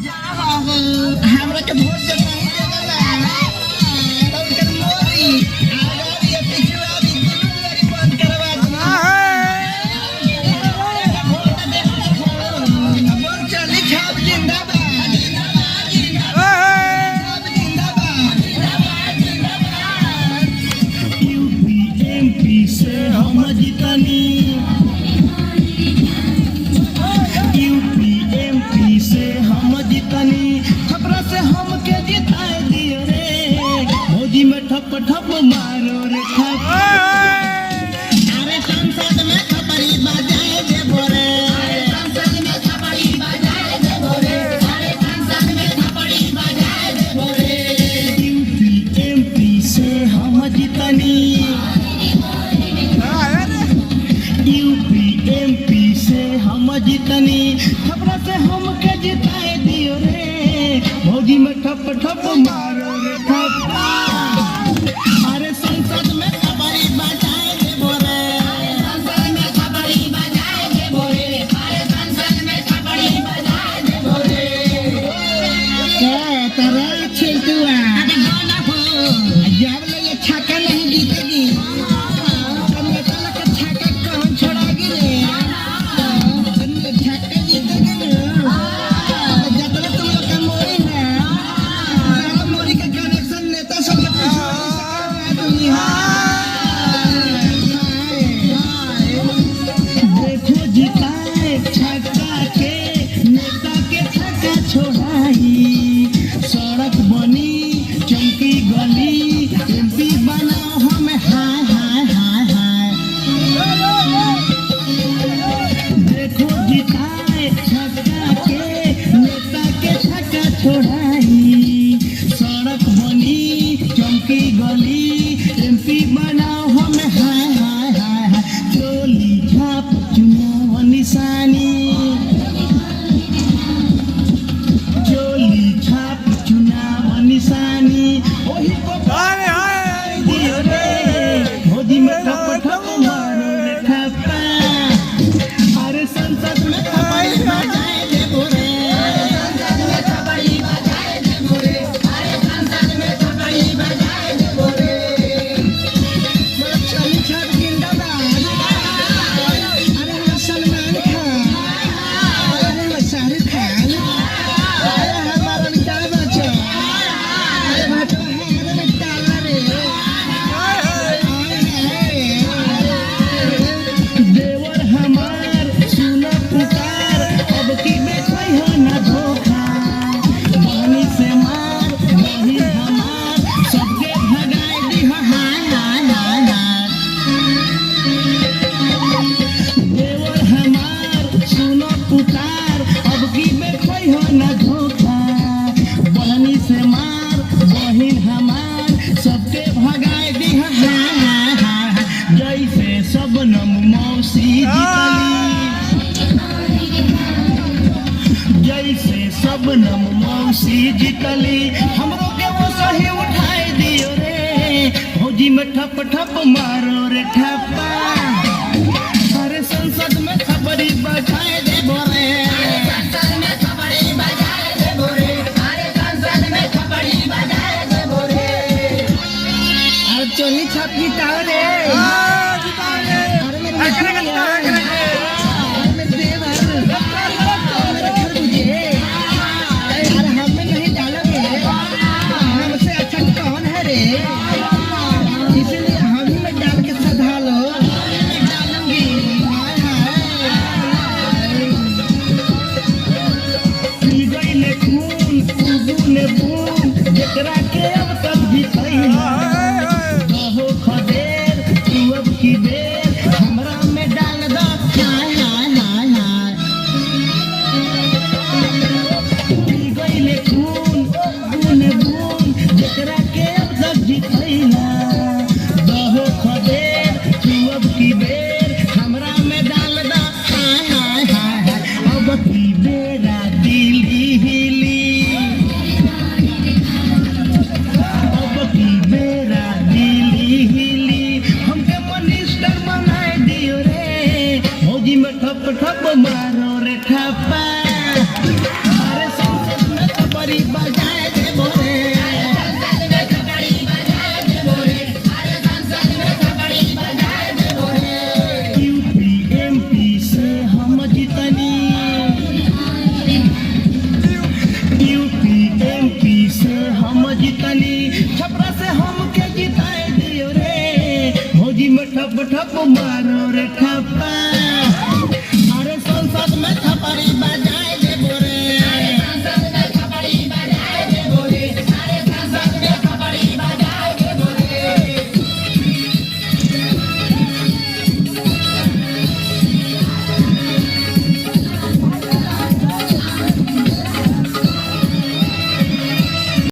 हमरा के वोट जब नहीं देला तो उनकर मोरी आगारी या पिछवा भी दोनों लड़ी बंद करवा दूंगा वोट चली छाप जिंदाबाद जिंदाबाद जिंदाबाद यूपी एमपी से हम जीतनी यूपी एमपी से हम जीतनी खबरा से हमके जिताए दियो रे मोदी में ठप ठप मारो रे ठप अरे संसद में खपरी बजाए दे बोरे संसद में खपरी बजाए दे बोरे अरे संसद में खपरी बजाए दे बोरे यूपी एमपी से हम जीतनी यूपी एमपी से हम जीतनी खबरा से हमके जिताए दियो रे भौजी में ठप ठप मारो रे ठप्पा अरे संसद में खबरी बजाए दे बोरे संसद में खबरी बजाए दे बोरे अरे संसद में खबरी बजाए दे बोरे क्या तेरा छिलटुआ अरे गाना हो जब ले ये छक्का नहीं जीतेगी सड़क बनी चौकी गली एमपी बनाओ हम हाय हाय हाय हाय देखो जिताए छक्का के नेता के छक्का छोड़ाई सड़क बनी चौकी गली एमपी बनाओ हम हाय हाय हाय हाय चोली छाप चुनाव निशानी निशानी ओही को दियो रे मोदी में ठप ठप मारो रे ठप्पा अरे संसद में खबरी बजाए दे बोरे संसद में खबरी बजाए दे बोरे अरे संसद में खबरी बजाए दे बोरे बोले चली छाप जिंदाबाद अरे सलमान खान अरे शाहरुख खान अरे हमारा अमिताभ बच्चन देवर हमार सुनो पुकार अब की बैठई हो ना धोखा बहनी से मार बहनी हमार सबके भगाए दी हाय हाय हाय हाय देवर हमार सुनो पुकार अब की बैठई हो ना धोखा बहनी से मार बहन हमार सबके भगाए दी हाय हाय हाय जैसे सबनम मौसी जीतली जैसे सबनम मौसी जीतली हमरो के वो सही उठाए दियो रे भौजी में ठप ठप मारो रे ठप्पा अरे संसद में खबरी बजाए दे बोरे संसद में खबरी बजाए दे बोरे अरे संसद में खबरी बजाए दे बोरे अरे चोली छाप जीताओ रे इसलिए हम ही में डाल के सधा लो डालूंगी गईले खून उगुने बून जेकरा के अब तक जीतई हो खदेर तू अब की बेर हमरा में डाल दो हाय हाय हाय हाय गईले खून उगुने बून जेकरा के अब तक जीतई हो खदेर तू अब की बेर हमरा में डाल दो हाय हाय हाय हाय अब की बेरा दिल हिली ठप ठप मारो रे ठप्पा